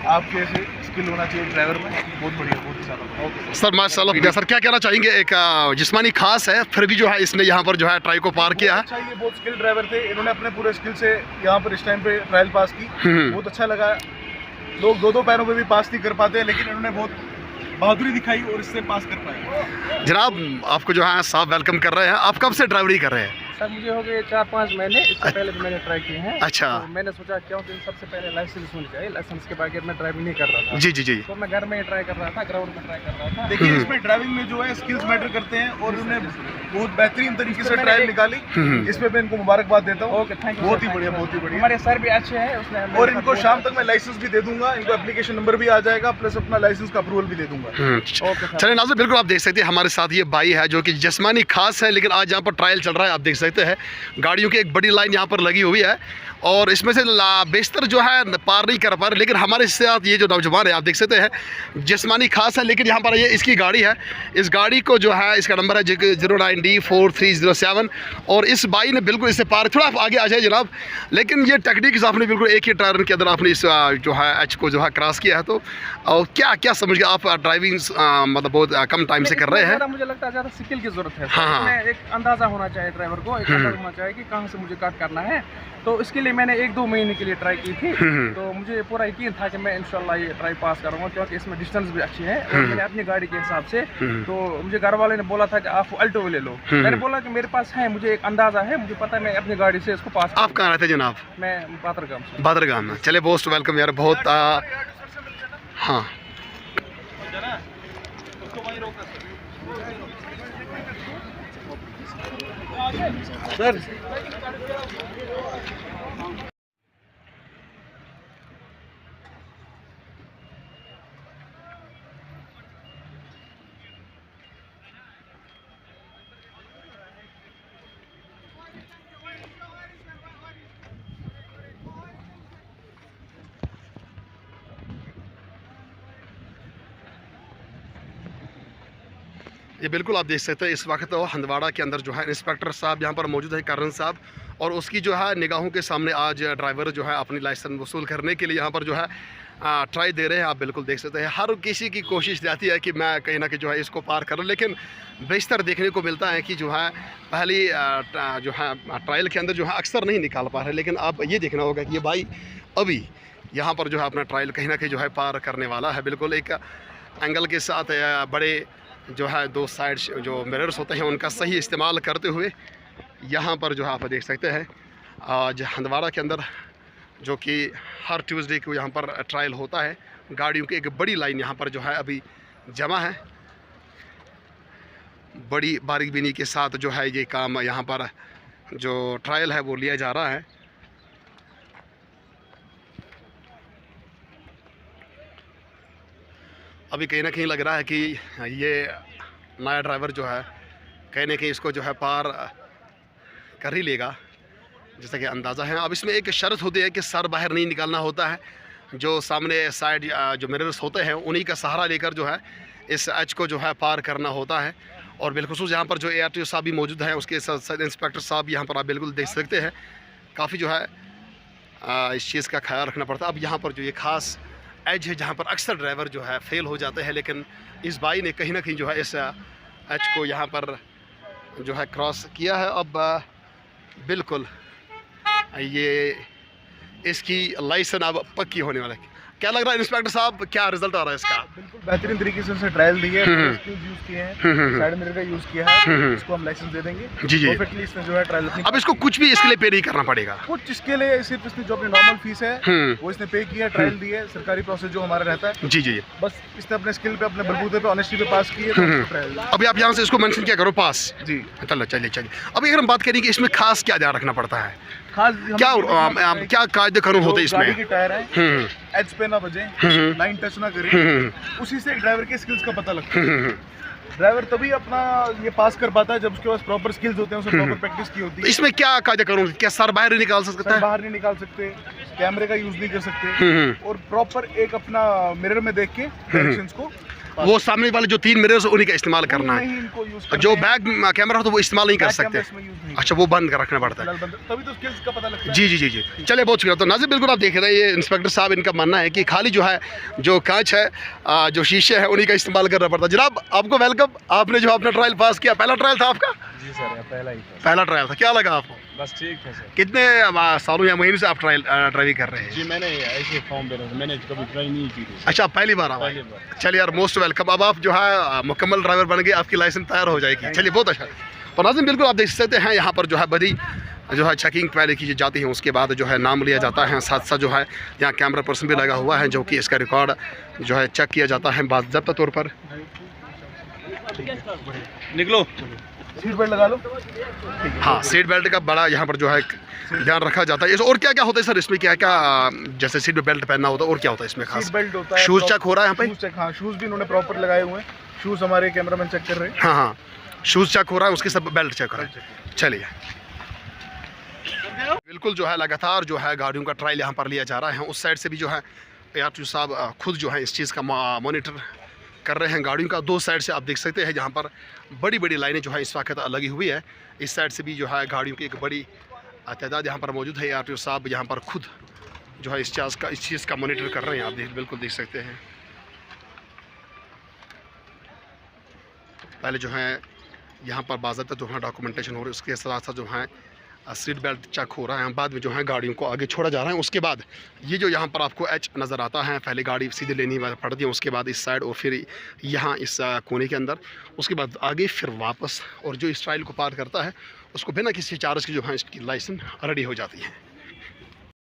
आपके ऐसे स्किल होना चाहिए ड्राइवर में, बहुत बढ़िया, बहुत ज़्यादा। सर माशाल्लाह। सर क्या कहना चाहेंगे, एक जिस्मानी खास है फिर भी जो है इसने यहाँ पर जो है ट्राई को पार किया है। अच्छा, ये बहुत स्किल ड्राइवर थे, इन्होंने अपने पूरे स्किल से यहाँ पर इस टाइम पे ट्रायल पास की, बहुत अच्छा लगा। लोग दो पैरों पे भी पास नहीं कर पाते, लेकिन इन्होंने बहुत बहादुरी दिखाई और इससे पास कर पाए। जनाब आपको जो है साहब वेलकम कर रहे हैं। आप कब से ड्राइवरी कर रहे हैं? सर मुझे हो गए 4-5 महीने, इससे पहले भी मैंने ट्राई किए हैं। अच्छा। तो मैंने सोचा क्योंकि सबसे पहले लाइसेंस होनी चाहिए, लाइसेंस के बगैर मैं ड्राइविंग नहीं कर रहा था। जी जी जी। तो मैं घर में ही ट्राई कर रहा था, ग्राउंड में ट्राई कर रहा था। देखिए इसमें ड्राइविंग में जो है स्किल्स मैटर करते हैं और उन्होंने बहुत बेहतरीन तरीके से ट्रायल निकाली, इसमें मैं इनको मुबारकबाद देता हूँ। Okay, thank you. बहुत ही बढ़िया, बहुत ही बढ़िया। हमारे सर भी अच्छे हैं, उसने और इनको शाम तक मैं लाइसेंस भी दे दूंगा, इनको एप्लीकेशन नंबर भी आ जाएगा, प्लस अपना लाइसेंस का अप्रूवल भी दे दूंगा। चलिए नाज़रीन, बिल्कुल आप देख सकते हैं हमारे साथ ये भाई है जो कि जिस्मानी खास है, लेकिन आज यहाँ पर ट्रायल चल रहा है। आप देख सकते हैं गाड़ियों की एक बड़ी लाइन यहाँ पर लगी हुई है और इसमें से बेशतर जो है पार नहीं कर पा रहे, लेकिन हमारे साथ ये जो नौजवान है आप देख सकते हैं जिस्मानी खास है, लेकिन यहाँ पर ये इसकी गाड़ी है। इस गाड़ी को जो है इसका नंबर है 09D4307 और इस भाई ने बिल्कुल इसे पार, थोड़ा आप आगे आ जाए जनाब। लेकिन ये टेक्निक्स आपने बिल्कुल एक ही टायर के अंदर आपने इस जो है एच को जो है क्रॉस किया है। तो क्या क्या समझ गए आप ड्राइविंग मतलब बहुत कम टाइम से कर रहे हैं? मुझे लगता है ज़्यादा स्किल की जरूरत है। हाँ। एक अंदाज़ा होना चाहिए ड्राइवर को, एक अंदाज़ा होना चाहिए कि कहाँ से मुझे कट करना है। तो इसके लिए मैंने 1-2 महीने के लिए ट्राई की थी, तो मुझे पूरा यकीन था कि मैं इंशाल्लाह ये ट्राई पास करूँगा, क्योंकि इसमें डिस्टेंस भी अच्छी है और मैंने अपनी गाड़ी के हिसाब से। तो मुझे घर वाले ने बोला था कि आप अल्टो ले लो, मैंने बोला कि मेरे पास है, मुझे एक अंदाज़ा है, मुझे पता है मैं अपनी गाड़ी से इसको पास। आप कहाँ रहते जनाब? मैं बादरगाम से। बादरगाम में। चले मोस्ट वेलकम यार, बहुत हाँ सर ये बिल्कुल आप देख सकते हैं इस वक्त हंदवाड़ा के अंदर जो है इंस्पेक्टर साहब यहाँ पर मौजूद है, करण साहब, और उसकी जो है निगाहों के सामने आज ड्राइवर जो है अपनी लाइसेंस वसूल करने के लिए यहाँ पर जो है ट्राई दे रहे हैं। आप बिल्कुल देख सकते हैं हर किसी की कोशिश रहती है कि मैं कहीं ना कहीं जो है इसको पार करूँ, लेकिन बेशतर देखने को मिलता है कि जो है पहली जो है ट्रायल के अंदर जो है अक्सर नहीं निकाल पा रहे। लेकिन आप ये देखना होगा कि ये भाई अभी यहाँ पर जो है अपना ट्रायल कहीं ना कहीं जो है पार करने वाला है। बिल्कुल एक एंगल के साथ बड़े जो है 2 साइड जो मिरर्स होते हैं उनका सही इस्तेमाल करते हुए यहाँ पर जो है आप देख सकते हैं आज हंदवाड़ा के अंदर, जो कि हर ट्यूसडे को यहाँ पर ट्रायल होता है। गाड़ियों की एक बड़ी लाइन यहाँ पर जो है अभी जमा है, बड़ी बारीकबीनी के साथ जो है ये काम यहाँ पर जो ट्रायल है वो लिया जा रहा है। अभी कहीं ना कहीं लग रहा है कि ये नया ड्राइवर जो है कहीं ना कहीं इसको जो है पार कर ही लेगा, जैसा कि अंदाज़ा है। अब इसमें एक शर्त होती है कि सर बाहर नहीं निकालना होता है, जो सामने साइड जो मिरर्स होते हैं उन्हीं का सहारा लेकर जो है इस एच को जो है पार करना होता है। और बिलखुसूस यहाँ पर जो ARTO साहब भी मौजूद हैं, उसके साथ इंस्पेक्टर साहब यहाँ पर आप बिल्कुल देख सकते हैं, काफ़ी जो है इस चीज़ का ख्याल रखना पड़ता है। अब यहाँ पर जो ये ख़ास एज है जहाँ पर अक्सर ड्राइवर जो है फेल हो जाते हैं, लेकिन इस भाई ने कहीं ना कहीं जो है इस एज को यहाँ पर जो है क्रॉस किया है। अब बिल्कुल ये इसकी लाइसेंस अब पक्की होने वाला है। क्या लग रहा है इंस्पेक्टर साहब, क्या रिजल्ट आ रहा है इसका? बिल्कुल बेहतरीन तरीके से उसने ट्रायल दी है, स्किल्स यूज किए हैं, साइड मिरर का यूज किया है, इसको हम लाइसेंस दे देंगे जी जी। परफेक्टली इसने जो है ट्रायल अपनी। अब इसको कुछ भी इसके लिए पे नहीं करना पड़ेगा? कुछ इसके लिए सिर्फ इसने जो अपनी नॉर्मल फीस है वो इसने पे किया, ट्रायल दी है, सरकारी प्रोसेस जो हमारा रहता है। जी जी। बस इसने अपने स्किल पे, अपने बलबूते पे, ऑनेस्टी पे पास की है ट्रायल। अभी आप यहाँ से इसको मेंशन क्या करो, पास जी। चलो चलिए चलिए। अभी अगर हम बात करें कि इसमें खास क्या ध्यान रखना पड़ता है, खास क्या कायदे कानून होते हैं इसमें? गाड़ी की टायर है, एज पे ना बजे, लाइन टच ना करे, उसी से ड्राइवर के स्किल्स का पता लगता है। ड्राइवर तभी अपना ये पास कर पाता है जब उसके पास प्रॉपर स्किल्स होते हैं, उसने प्रॉपर प्रैक्टिस की होती है। इसमें क्या कायदे कानून, क्या सर बाहर नहीं निकाल सकता है? बाहर नहीं निकाल सकते, कैमरे का यूज नहीं कर सकते, और प्रॉपर एक अपना मिरर में देख के डायरेक्शंस को वो सामने वाले जो 3 मिरर्स उन्हीं का इस्तेमाल करना है। नहीं, इनको यूज करना जो है। बैक कैमरा हो तो वो इस्तेमाल नहीं कर बैक सकते। कैमरा इसमें यूज नहीं अच्छा, वो बंद कर रखना पड़ता है। फिलहाल बंद- तभी तो स्किल्स का पता लगता है। जी जी जी जी, चलिए बहुत शुक्रिया। तो नाज़िर बिल्कुल आप देख रहे हैं, ये इंस्पेक्टर साहब इनका मानना है कि खाली जो है जो कांच है, जो शीशे हैं, उन्हीं का इस्तेमाल करना पड़ता है। जनाब आपको वेलकम, आपने जो अपना ट्रायल पास किया, पहला ट्रायल था आपका? जी सर, पहला ही था। पहला ट्रायल था, क्या लगा आपको? बस ठीक है सर। कितने सालों या महीनों से आप ड्राइविंग कर रहे हैं? जी मैंने ऐसे फॉर्म भरा, मैंने कभी ट्राई नहीं की थी। अच्छा, पहली बार आवा। पहली बार। चलिए यार, मोस्ट वेलकम। अब आप जो है मुकम्मल ड्राइवर बन गए, आपकी लाइसेंस तैयार हो जाएगी। चलिए बहुत अच्छा। तो नाज़रीन बिल्कुल आप देख सकते हैं, यहाँ पर जो है बड़ी जो है चेकिंग पहले की जाती है, उसके बाद जो है नाम लिया जाता है। साथ साथ जो है यहाँ कैमरा पर्सन भी लगा हुआ है, जो कि इसका रिकॉर्ड जो है चेक किया जाता है बाज़ाब्ता तौर पर। निकलो। सीट बेल्ट लगा लो। हाँ, सीट बेल्ट का बड़ा यहाँ पर जो है ध्यान रखा जाता है। और क्या क्या होता है सर इसमें, क्या क्या जैसे सीट बेल्ट पहनना होता है और क्या होता है इसमें खास? सीट बेल्ट होता है। शूज़ चेक हो रहा है यहाँ पे? शूज़ चेक, हाँ शूज़ भी इन्होंने प्रॉपर लगाए हुए हैं। शूज़ हमारे कैमरामैन चेक कर रहे हैं। हाँ हाँ, शूज़ चेक हो रहा है, उसके सब बेल्ट चेक हो रहा है। चलिए बिल्कुल जो है लगातार जो है गाड़ियों का ट्रायल यहाँ पर लिया जा रहा है। उस साइड से भी जो है ARTO साहब खुद जो है इस चीज़ का मॉनिटर कर रहे हैं गाड़ियों का। 2 साइड से आप देख सकते हैं यहाँ पर बड़ी बड़ी लाइनें जो है इस वक्त लगी हुई है। इस साइड से भी जो है गाड़ियों की एक बड़ी तादाद यहाँ पर मौजूद है। ARTO साहब यहाँ पर खुद जो है इस चीज़ का मॉनिटर कर रहे हैं। आप बिल्कुल देख सकते हैं। पहले जो है यहाँ पर बाज़ाब्ता जो है डॉक्यूमेंटेशन हो रही है, उसके साथ साथ जो है सीट बेल्ट चेक हो रहा है। बाद में जो है गाड़ियों को आगे छोड़ा जा रहा है। उसके बाद ये जो यहाँ पर आपको H नज़र आता है, पहले गाड़ी सीधे लेनी पड़ती है, उसके बाद इस साइड और फिर यहाँ इस कोने के अंदर, उसके बाद आगे फिर वापस। और जो इस ट्रायल को पार करता है उसको बिना किसी चार्ज की जो है इसकी लाइसेंस रेडी हो जाती है।